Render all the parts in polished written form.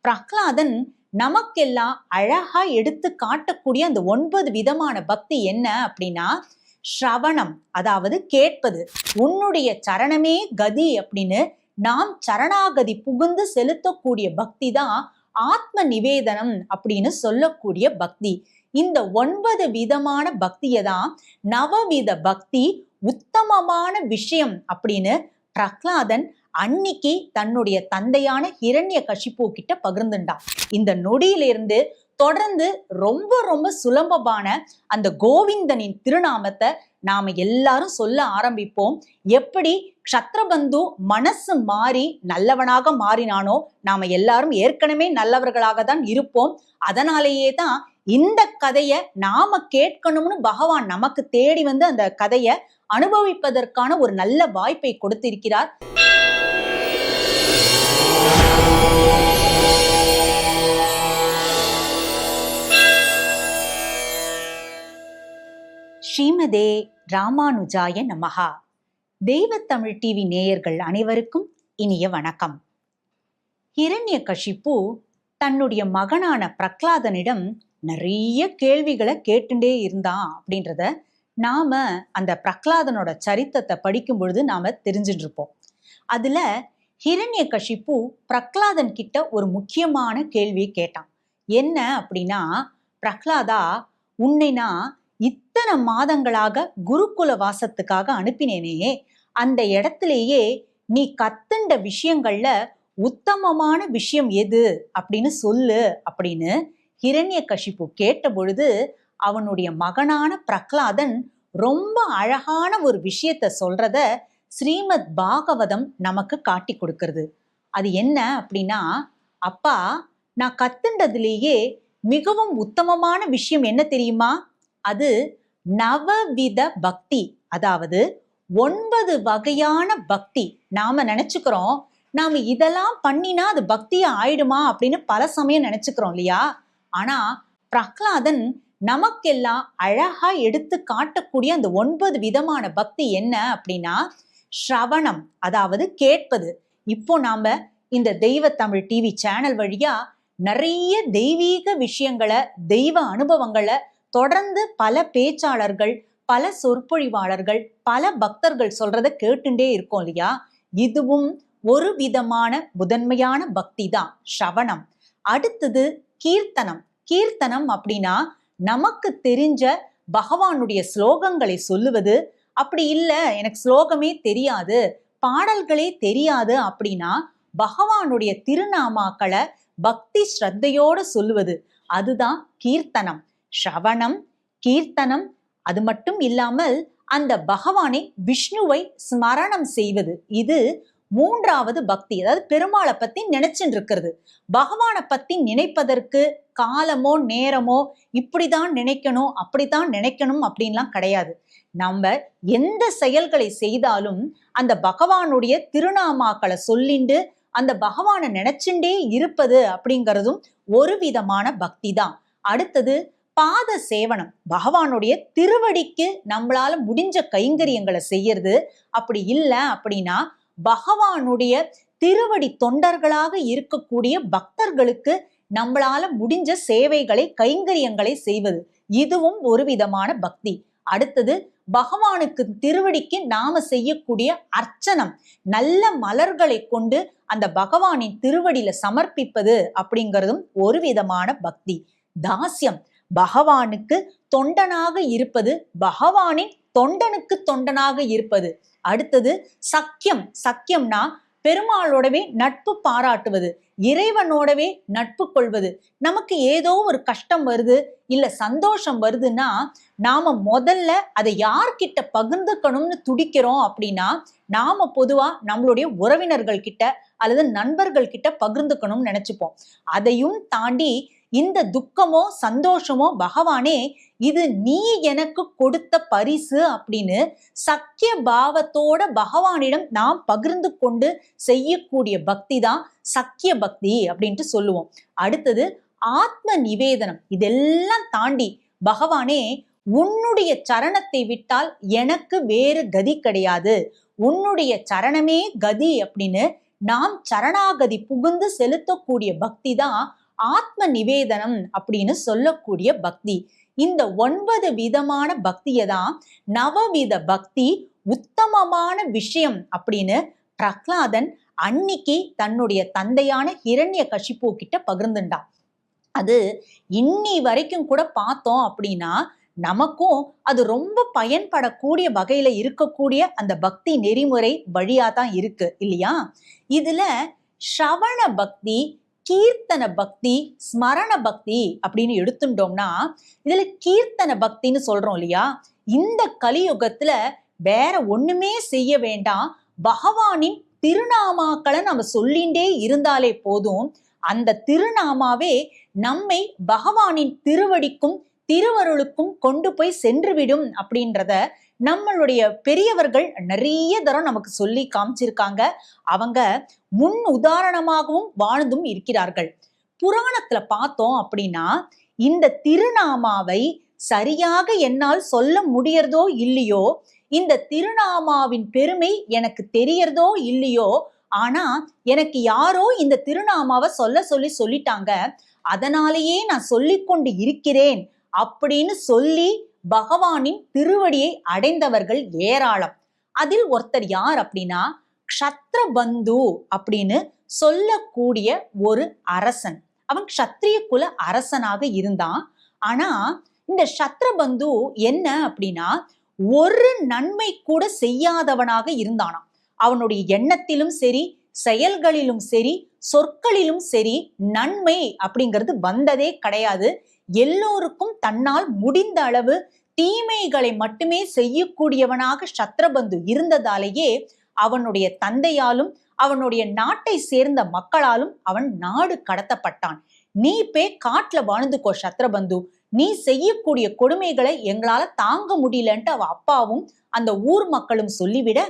பிரகலாதன் நமக்கெல்லாம் அழகா எடுத்து காட்டக்கூடிய அந்த 9 விதமான பக்தி என்ன அப்படின்னா, ஸ்ரவணம், அதாவது கேட்பது. உன்னுடைய சரணமே கதி அப்படின்னு நாம் சரணாகதி புகுந்து செலுத்தக்கூடிய பக்தி தான் ஆத்ம நிவேதனம் அப்படின்னு சொல்லக்கூடிய பக்தி. இந்த 9 விதமான பக்தியை தான் நவவித பக்தி, உத்தமமான விஷயம் அப்படின்னு பிரகலாதன் அன்னைக்கு தன்னுடைய தந்தையான ஹிரண்யகசிபு கிட்ட பகிர்ந்துட்டான். இந்த நொடியிலிருந்து தொடர்ந்து ரொம்ப ரொம்ப சுலபமான அந்த கோவிந்தனின் திருநாமத்தை நாம எல்லாரும் சொல்ல ஆரம்பிப்போம். எப்படி க்ஷத்ரபந்து மனசு மாறி நல்லவனாக மாறினானோ நாம எல்லாரும் ஏற்கனவே நல்லவர்களாக தான் இருப்போம். அதனாலேயே தான் இந்த கதையை நாம கேட்கணும்னு பகவான் நமக்கு தேடி வந்து அந்த கதையை அனுபவிப்பதற்கான ஒரு நல்ல வாய்ப்பை கொடுத்திருக்கிறார். ஸ்ரீமதே ராமானுஜாய நமஹா. தெய்வத்தமிழ் டிவி நேயர்கள் அனைவருக்கும் இனிய வணக்கம். ஹிரண்யகசிபு தன்னுடைய மகனான பிரகலாதனிடம் நிறைய கேள்விகளை கேட்டுட்டே இருந்தான் அப்படின்றத நாம அந்த பிரகலாதனோட சரித்திரத்தை படிக்கும் பொழுது நாம தெரிஞ்சுட்டு இருப்போம். அதுல ஹிரண்யகசிபு பிரகலாதன் கிட்ட ஒரு முக்கியமான கேள்வி கேட்டான். என்ன அப்படின்னா, பிரகலாதா, உன்னை நான் இத்தனை மாதங்களாக குருகுல வாசத்துக்காக அனுப்பினேனே, அந்த இடத்திலேயே நீ கத்துண்ட விஷயங்கள்ல உத்தமமான விஷயம் எது அப்படின்னு சொல்லு அப்படின்னு ஹிரண்யகசிபு கேட்ட பொழுது அவனுடைய மகனான பிரகலாதன் ரொம்ப அழகான ஒரு விஷயத்த சொல்றத ஸ்ரீமத் பாகவதம் நமக்கு காட்டி கொடுக்கிறது. அது என்ன அப்படின்னா, அப்பா, நான் கத்துண்டதுலேயே மிகவும் உத்தமமான விஷயம் என்ன தெரியுமா? அது நவவித பக்தி, அதாவது 9 வகையான பக்தி. நாம நினைச்சுக்கிறோம் நாம இதெல்லாம் பண்ணினா அது பக்தியா ஆயிடுமா அப்படின்னு பல சமயம் நினைச்சுக்கிறோம் இல்லையா? ஆனா பிரகலாதன் நமக்கெல்லாம் அழகா எடுத்து காட்டக்கூடிய அந்த 9 விதமான பக்தி என்ன அப்படின்னா, ஸ்ரவணம், அதாவது கேட்பது. இப்போ நாம இந்த தெய்வ தமிழ் டிவி சேனல் வழியா நிறைய தெய்வீக விஷயங்களை, தெய்வ அனுபவங்களை தொடர்ந்து பல பேச்சாளர்கள், பல சொற்பொழிவாளர்கள், பல பக்தர்கள் சொல்றத கேட்டுட்டே இருக்கோம் இல்லையா? இதுவும் ஒரு விதமான முதன்மையான பக்தி தான், ஸ்ரவணம். அடுத்தது கீர்த்தனம். கீர்த்தனம் அப்படின்னா நமக்கு தெரிஞ்ச பகவானுடைய ஸ்லோகங்களை சொல்லுவது. அப்படி இல்லை, எனக்கு ஸ்லோகமே தெரியாது, பாடல்களே தெரியாது அப்படின்னா பகவானுடைய திருநாமாக்களை பக்தி ஸ்ரத்தையோட சொல்லுவது, அதுதான் கீர்த்தனம். ஸ்ரவணம், கீர்த்தனம். அது மட்டும் இல்லாமல் அந்த பகவானை, விஷ்ணுவை ஸ்மரணம் செய்வது, இது 3வது பக்தி. அதாவது பெருமாளை பத்தி நினைச்சுட்டு இருக்கிறது. பகவானை பத்தி நினைப்பதற்கு காலமோ நேரமோ இப்படிதான் நினைக்கணும், அப்படித்தான் நினைக்கணும் அப்படின்லாம் கிடையாது. நம்ம எந்த செயல்களை செய்தாலும் அந்த பகவானுடைய திருநாமாக்களை சொல்லிண்டு அந்த பகவானை நினைச்சுட்டே இருப்பது அப்படிங்கிறதும் ஒரு விதமான பக்தி தான். அடுத்தது பாத சேவனம். பகவானுடைய திருவடிக்கு நம்மளால முடிஞ்ச கைங்கரியங்களை செய்யறது. அப்படி இல்லை அப்படின்னா பகவானுடைய திருவடி தொண்டர்களாக இருக்கக்கூடிய பக்தர்களுக்கு நம்மளால முடிஞ்ச சேவைகளை, கைங்கரியங்களை செய்வது, இதுவும் ஒரு விதமான பக்தி. அடுத்தது பகவானுக்கு திருவடிக்கு நாம செய்யக்கூடிய அர்ச்சனம், நல்ல மலர்களை கொண்டு அந்த பகவானின் திருவடியில சமர்ப்பிப்பது அப்படிங்கிறதும் ஒரு விதமான பக்தி. தாஸ்யம், பகவானுக்கு தொண்டனாக இருப்பது, பகவானின் தொண்டனுக்கு தொண்டனாக இருப்பது. அடுத்தது சக்கியம். சக்கியம்னா பெருமாளோடவே நட்பு பாராட்டுவது, இறைவனோடவே நட்பு கொள்வது. நமக்கு ஏதோ ஒரு கஷ்டம் வருது, இல்ல சந்தோஷம் வருதுன்னா நாம முதல்ல அதை யார்கிட்ட பகிர்ந்துக்கணும்னு துடிக்கிறோம் அப்படின்னா நாம பொதுவா நம்மளுடைய உறவினர்கள் கிட்ட அல்லது நண்பர்கள் கிட்ட பகிர்ந்துக்கணும்னு நினைச்சுப்போம். அதையும் தாண்டி இந்த துக்கமோ சந்தோஷமோ பகவானே இது நீ எனக்கு கொடுத்த பரிசு அப்படின்னு சக்கிய பாவத்தோட பகவானிடம் நாம் பகிர்ந்து கொண்டு செய்யக்கூடிய பக்தி தான் சக்கிய பக்தி அப்படின்ட்டு சொல்லுவோம். அடுத்தது ஆத்ம நிவேதனம். இதெல்லாம் தாண்டி பகவானே உன்னுடைய சரணத்தை விட்டால் எனக்கு வேறு கதி கிடையாது, உன்னுடைய சரணமே கதி அப்படின்னு நாம் சரணாகதி புகுந்து செலுத்தக்கூடிய பக்தி தான் ஆத்ம நிவேதனம் அப்படின்னு சொல்லக்கூடிய பக்தி. இந்த 9 விதமான பக்தியை தான் நவவித பக்தி உத்தமமான விஷயம் அப்படின்னு பிரகலாதன் அன்னைக்கு தன்னுடைய தந்தையான ஹிரண்யகசிபு கிட்ட பகிர்ந்துட்டான். அது இன்னி வரைக்கும் கூட பார்த்தோம் அப்படின்னா நமக்கும் அது ரொம்ப பயன்படக்கூடிய வகையில இருக்கக்கூடிய அந்த பக்தி நெறிமுறை வழியா தான் இருக்கு இல்லையா? இதுல ஸ்ரவண பக்தி, கீர்த்தன பக்தி, ஸ்மரண பக்தி அப்படின்னு எடுத்துட்டோம்னா, இதுல கீர்த்தன பக்தின்னு சொல்றோம் இல்லையா? இந்த கலியுகத்துல வேற ஒண்ணுமே செய்ய வேண்டாம், பகவானின் திருநாமாக்களை நம்ம சொல்லிண்டே இருந்தாலே போதும். அந்த திருநாமாவே நம்மை பகவானின் திருவடிக்கும் திருவருளுக்கும் கொண்டு போய் சென்றுவிடும் அப்படின்றத நம்மளுடைய பெரியவர்கள் நிறைய தரம் நமக்கு சொல்லி காமிச்சிருக்காங்க. அவங்க முன் உதாரணமாகவும் வாழ்ந்தும் இருக்கிறார்கள். புராணத்துல பார்த்தோம் அப்படின்னா இந்த திருநாமாவை சரியாக என்னால் சொல்ல முடியறதோ இல்லையோ, இந்த திருநாமாவின் பெருமை எனக்கு தெரியறதோ இல்லையோ, ஆனா எனக்கு யாரோ இந்த திருநாமாவை சொல்லிட்டாங்க, அதனாலேயே நான் சொல்லிக்கொண்டு இருக்கிறேன் அப்படின்னு சொல்லி பகவானின் திருவடியை அடைந்தவர்கள் ஏராளம். அதில் ஒருத்தர் யார் அப்படின்னா க்ஷத்ரபந்து அப்படின்னு சொல்லக்கூடிய ஒரு அரசன். அவன் க்ஷத்ரிய குல அரசனாக இருந்தான். ஆனா இந்த க்ஷத்ரபந்து என்ன அப்படின்னா ஒரு நன்மை கூட செய்யாதவனாக இருந்தானாம். அவனுடைய எண்ணத்திலும் சரி, செயல்களிலும் சரி, சொற்களிலும் சரி நன்மை அப்படிங்கிறது வந்ததே கிடையாது. எல்லோருக்கும் தன்னால் முடிந்த அளவு தீமைகளை மட்டுமே செய்யக்கூடியவனாக க்ஷத்ரபந்து இருந்ததாலேயே அவனுடைய தந்தையாலும் அவனுடைய நாட்டை சேர்ந்த மக்களாலும் அவன் நாடு கடத்தப்பட்டான். நீ போய் காட்டுல வாழ்ந்துக்கோ க்ஷத்ரபந்து, நீ செய்யக்கூடிய கொடுமைகளை எங்களால தாங்க முடியலன்ட்டு அவ அப்பாவும் அந்த ஊர் மக்களும் சொல்லிவிட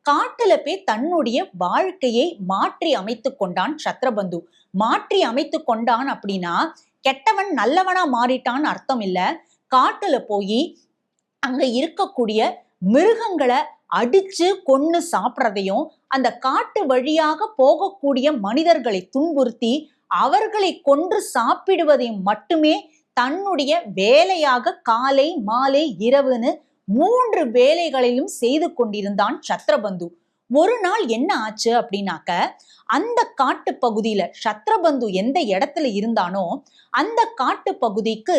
காட்டுல போய் தன்னுடைய வாழ்க்கையை மாற்றி அமைத்து கொண்டான் க்ஷத்ரபந்து. மாற்றி அமைத்து கொண்டான் அப்படின்னா கெட்டவன் நல்லவனா மாறிட்டான்னு அர்த்தம் இல்ல. காட்டுல போய் அங்க இருக்கக்கூடிய மிருகங்களை அடிச்சு கொன்னு சாப்பிட்றதையும், அந்த காட்டு வழியாக போகக்கூடிய மனிதர்களை துன்புறுத்தி அவர்களை கொன்று சாப்பிடுவதையும் மட்டுமே தன்னுடைய வேலையாக காலை மாலை இரவுன்னு 3 வேலைகளிலும் செய்து கொண்டிருந்தான் க்ஷத்ரபந்து. ஒரு நாள் என்ன ஆச்சு அப்படின்னாக்க, அந்த காட்டு பகுதியில க்ஷத்ரபந்து எந்த இடத்துல இருந்தானோ அந்த காட்டு பகுதிக்கு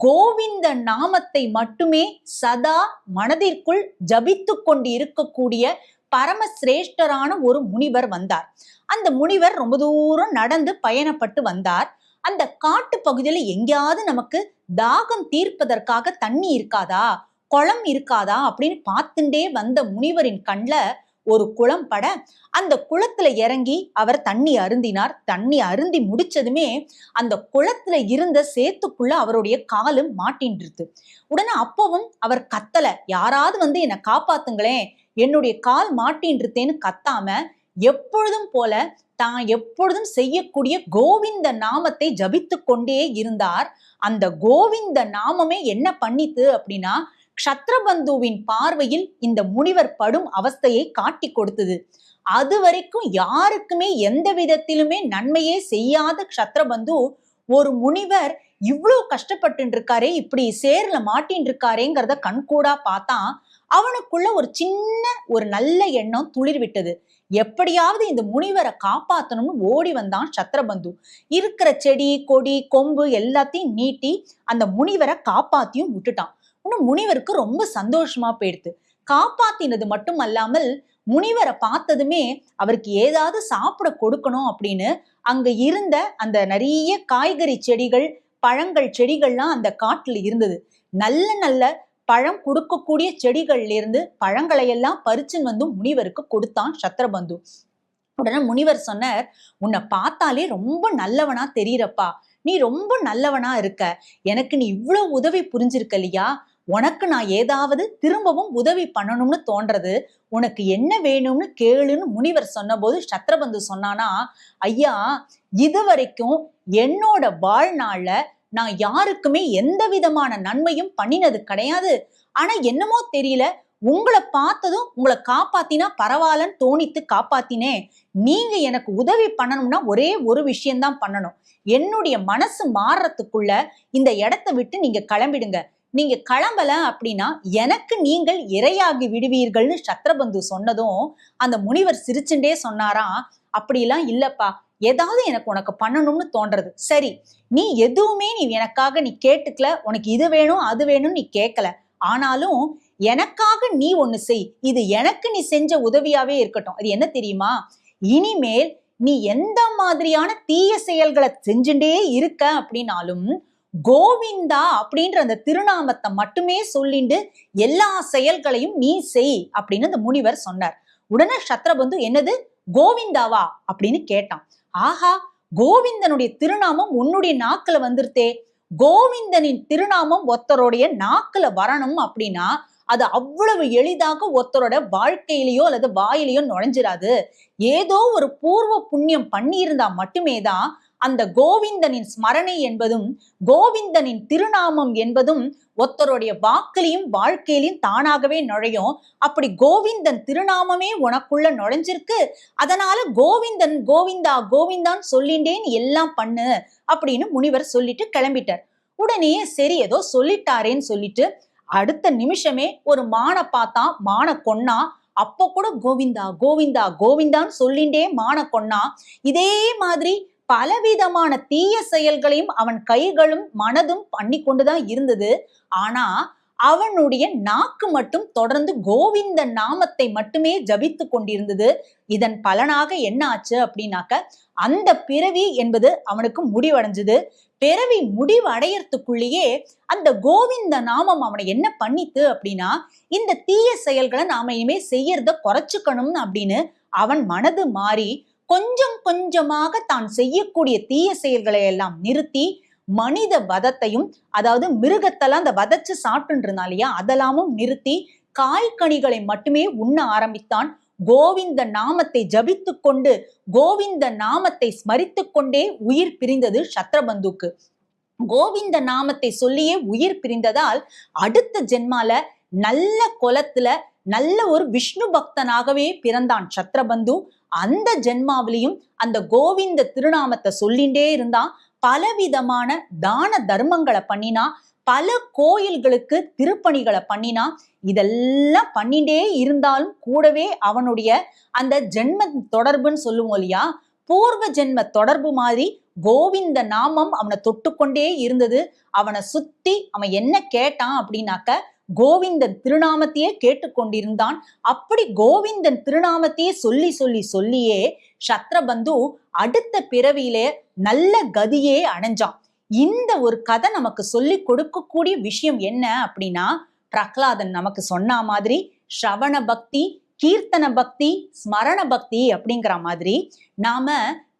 கோவிந்த நாமத்தை மட்டுமே சதா மனதிற்குள் ஜபித்து கொண்டு இருக்கக்கூடிய பரமசிரேஷ்டரான ஒரு முனிவர் வந்தார். அந்த முனிவர் ரொம்ப தூரம் நடந்து பயணப்பட்டு வந்தார். அந்த காட்டு பகுதியில எங்கேயாவது நமக்கு தாகம் தீர்ப்பதற்காக தண்ணி இருக்காதா, குளம் இருக்காதா அப்படின்னு பார்த்துட்டே வந்த முனிவரின் கண்ல ஒரு குளம் பட அந்த குளத்துல இறங்கி அவர் தண்ணி அருந்தினார். தண்ணி அருந்தி முடிச்சதுமே அந்த குளத்துல இருந்த சேத்துக்குள்ள அவருடைய காலும் மாட்டின்றது. உடனே அப்பவும் அவர் கத்தல, யாராவது வந்து என்னை காப்பாத்துங்களேன், என்னுடைய கால் மாட்டின்றதேன்னு கத்தாம எப்பொழுதும் போல தான் எப்பொழுதும் செய்யக்கூடிய கோவிந்த நாமத்தை ஜபித்து கொண்டே இருந்தார். அந்த கோவிந்த நாமமே என்ன பண்ணித்து அப்படின்னா க்ஷத்ரபந்துவின் பார்வையில் இந்த முனிவர் படும் அவஸ்தையை காட்டி கொடுத்தது. அது வரைக்கும் யாருக்குமே எந்த விதத்திலுமே நன்மையே செய்யாத க்ஷத்ரபந்து ஒரு முனிவர் இவ்வளவு கஷ்டப்பட்டு இருக்காரே, இப்படி சேர்ல மாட்டின் இருக்காரேங்கிறத கண்கூடா பார்த்தா அவனுக்குள்ள ஒரு சின்ன ஒரு நல்ல எண்ணம் துளிர் விட்டது. எப்படியாவது இந்த முனிவரை காப்பாத்தணும்னு ஓடி வந்தான் க்ஷத்ரபந்து. இருக்கிற செடி கொடி கொம்பு எல்லாத்தையும் நீட்டி அந்த முனிவரை காப்பாத்தியும் விட்டுட்டான். இன்னும் முனிவருக்கு ரொம்ப சந்தோஷமா போயிடுது. காப்பாத்தினது மட்டும் அல்லாமல் முனிவரை பார்த்ததுமே அவருக்கு ஏதாவது சாப்பிட கொடுக்கணும் அப்படின்னு அங்க இருந்த அந்த நிறைய காய்கறி செடிகள் பழங்கள் செடிகள்லாம் அந்த காட்டுல இருந்தது. நல்ல நல்ல பழம் கொடுக்கக்கூடிய செடிகள்ல இருந்து பழங்களை எல்லாம் பறிச்சுன்னு வந்து முனிவருக்கு கொடுத்தான் க்ஷத்ரபந்து. உடனே முனிவர் சொன்னார், உன்னை பார்த்தாலே ரொம்ப நல்லவனா தெரியறப்பா, நீ ரொம்ப நல்லவனா இருக்க, எனக்கு நீ இவ்வளவு உதவி புரிஞ்சிருக்க இல்லையா, உனக்கு நான் ஏதாவது திரும்பவும் உதவி பண்ணணும்னு தோன்றது, உனக்கு என்ன வேணும்னு கேளுன்னு முனிவர் சொன்ன போது க்ஷத்ரபந்து சொன்னானா, ஐயா இது வரைக்கும் என்னோட வாழ்நாள்ல நான் யாருக்குமே எந்த விதமான நன்மையும் பண்ணினது கிடையாது. ஆனா என்னமோ தெரியல, உங்களை பார்த்ததும் உங்களை காப்பாத்தினா பரவாயில்லன்னு தோணித்து காப்பாத்தினேன். நீங்க எனக்கு உதவி பண்ணணும்னா ஒரே ஒரு விஷயம்தான் பண்ணணும். என்னுடைய மனசு மாறுறதுக்குள்ள இந்த இடத்த விட்டு நீங்க கிளம்பிடுங்க. நீங்க கிளம்பல அப்படின்னா எனக்கு நீங்கள் இரையாகி விடுவீர்கள்னு சத்ரபந்து சொன்னதும் அந்த முனிவர் சிரிச்சுண்டே சொன்னாராம், அப்படிலாம் இல்லப்பா, ஏதாவது எனக்கு உனக்கு பண்ணணும்னு தோன்றது. சரி, நீ எதுவுமே நீ எனக்காக நீ கேட்டுக்கல, உனக்கு இது வேணும் அது வேணும்னு நீ கேட்கல. ஆனாலும் எனக்காக நீ ஒண்ணு செய். இது எனக்கு நீ செஞ்ச உதவியாவே இருக்கட்டும். அது என்ன தெரியுமா? இனிமேல் நீ எந்த மாதிரியான தீய செயல்களை செஞ்சுட்டே இருக்க அப்படின்னாலும் கோவிந்தா அப்படின்ற அந்த திருநாமத்தை மட்டுமே சொல்லிண்டு எல்லா செயல்களையும் நீ செய் அப்படின்னு அந்த முனிவர் சொன்னார். உடனே சத்ரபந்து என்னது கோவிந்தாவா அப்படின்னு கேட்டான். ஆஹா, கோவிந்தனுடைய திருநாமம் உன்னுடைய நாக்குல வந்துருத்தே. கோவிந்தனின் திருநாமம் ஒருத்தருடைய நாக்குல வரணும் அப்படின்னா அது அவ்வளவு எளிதாக ஒருத்தரோட வாழ்க்கையிலேயோ அல்லது வாயிலையோ நுழைஞ்சிராது. ஏதோ ஒரு பூர்வ புண்ணியம் பண்ணியிருந்தா மட்டுமே தான் அந்த கோவிந்தனின் ஸ்மரணை என்பதும் கோவிந்தனின் திருநாமம் என்பதும் ஒருத்தருடைய வாக்கிலையும் வாழ்க்கையிலையும் தானாகவே நுழையும். அப்படி கோவிந்தன் திருநாமமே உனக்குள்ள நுழைஞ்சிருக்கு, அதனால கோவிந்தன் கோவிந்தா கோவிந்தான்னு சொல்லிண்டேன் எல்லாம் பண்ணு அப்படின்னு முனிவர் சொல்லிட்டு கிளம்பிட்டார். உடனே சரி ஏதோ சொல்லிட்டாரேன்னு சொல்லிட்டு அடுத்த நிமிஷமே ஒரு மானை பார்த்தான், மானை கொன்னா. அப்ப கூட கோவிந்தா கோவிந்தா கோவிந்தான்னு சொல்லிண்டே மானை கொன்னா. இதே மாதிரி பலவிதமான தீய செயல்களையும் அவன் கைகளும் மனதும் பண்ணி கொண்டுதான் இருந்தது. ஆனா அவனுடைய நாக்கு மட்டும் தொடர்ந்து கோவிந்த நாமத்தை மட்டுமே ஜபித்து கொண்டிருந்தது. இதன் பலனாக என்ன ஆச்சு அப்படின்னாக்க அந்த பிறவி என்பது அவனுக்கு முடிவடைஞ்சது. பிறவி முடிவடையறதுக்குள்ளேயே அந்த கோவிந்த நாமம் அவனை என்ன பண்ணித்து அப்படின்னா, இந்த தீய செயல்களை நாம இனிமே செய்யறத குறைச்சுக்கணும் அப்படின்னு அவன் மனது மாறி கொஞ்சம் கொஞ்சமாக தான் செய்யக்கூடிய தீய செயல்களை எல்லாம் நிறுத்தி மனித வதத்தையும், அதாவது மிருகத்தெல்லாம் அந்த வதச்சு சாப்பிட்டு இருந்தா இல்லையா, அதெல்லாமும் நிறுத்தி காய்கனிகளை மட்டுமே உண்ண ஆரம்பித்தான். கோவிந்த நாமத்தை ஜபித்து கொண்டு கோவிந்த நாமத்தை ஸ்மரித்து கொண்டே உயிர் பிரிந்தது சத்ரபந்துக்கு. கோவிந்த நாமத்தை சொல்லியே உயிர் பிரிந்ததால் அடுத்த ஜென்மால நல்ல குலத்துல நல்ல ஒரு விஷ்ணு பக்தனாகவே பிறந்தான் சத்ரபந்து. அந்த ஜென்மாவிலையும் அந்த கோவிந்த திருநாமத்தை சொல்லிண்டே இருந்தான். பலவிதமான தான தர்மங்களை பண்ணினா, பல கோயில்களுக்கு திருப்பணிகளை பண்ணினா. இதெல்லாம் பண்ணிட்டே இருந்தாலும் கூடவே அவனுடைய அந்த ஜென்ம தொடர்புன்னு சொல்லுவோம் இல்லையா, பூர்வ ஜென்ம தொடர்பு மாதிரி கோவிந்த நாமம் அவனை தொட்டுக்கொண்டே இருந்தது. அவனை சுத்தி அவன் என்ன கேட்டான் அப்படின்னாக்க கோவிந்தன் திருநாமத்தையே கேட்டுக்கொண்டிருந்தான். அப்படி கோவிந்தன் திருநாமத்தையே சொல்லி சொல்லி சொல்லியே சத்ரபந்து அடுத்த பிறவியிலே நல்ல கதியே அடைஞ்சான். இந்த ஒரு கதை நமக்கு சொல்லி கொடுக்கக்கூடிய விஷயம் என்ன அப்படின்னா, பிரகலாதன் நமக்கு சொன்ன மாதிரி ஸ்ரவண பக்தி, கீர்த்தன பக்தி, ஸ்மரண பக்தி அப்படிங்கிற மாதிரி நாம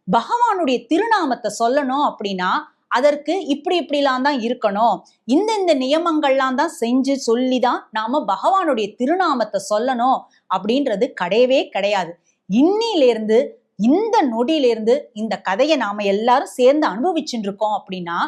பகவானுடைய திருநாமத்தை சொல்லணும் அப்படின்னா அதற்கு இப்படி இப்படிலாம் தான் இருக்கணும், இந்த நியமங்கள்லாம் தான் செஞ்சு சொல்லிதான் நாம பகவானுடைய திருநாமத்தை சொல்லணும் அப்படின்றது கிடையவே கிடையாது. இன்னிலிருந்து இந்த நொடியிலிருந்து இந்த கதையை நாம எல்லாரும் சேர்ந்து அனுபவிச்சுட்டு இருக்கோம் அப்படின்னா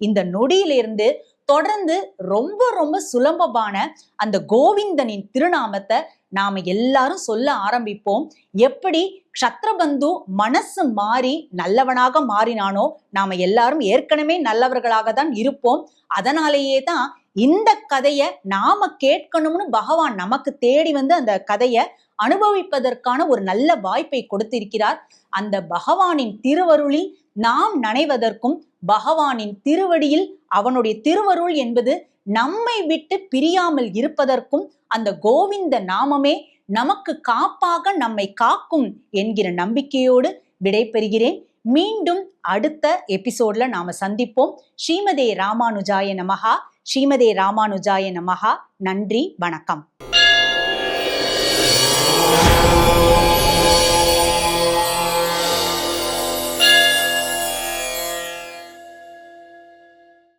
இந்த நொடியிலிருந்து தொடர்ந்து ரொம்ப ரொம்ப சுலபமான அந்த கோவிந்தனின் திருநாமத்தை நாம எல்லாரும் சொல்ல ஆரம்பிப்போம். எப்படி சத்ரபந்து மனசு மாறி நல்லவனாக மாறினானோ நாம எல்லாரும் ஏற்கனவே நல்லவர்களாக தான் இருப்போம். அதனாலேயே தான் இந்த கதையை நாம கேட்கணும்னு பகவான் நமக்கு தேடி வந்து அந்த கதையை அனுபவிப்பதற்கான ஒரு நல்ல வாய்ப்பை கொடுத்திருக்கிறார். அந்த பகவானின் திருவருளில் நாம் நனைவதற்கும் பகவானின் திருவடியில் அவனுடைய திருவருள் என்பது நம்மை விட்டு பிரியாமல் இருப்பதற்கும் அந்த கோவிந்த நாமமே நமக்கு காப்பாக நம்மை காக்கும் என்கிற நம்பிக்கையோடு விடைபெறுகிறேன். மீண்டும் அடுத்த எபிசோட்ல நாம சந்திப்போம். ஸ்ரீமதே ராமானுஜாய நமஹா. ஸ்ரீமதே ராமானுஜாய நமஹா. நன்றி, வணக்கம்.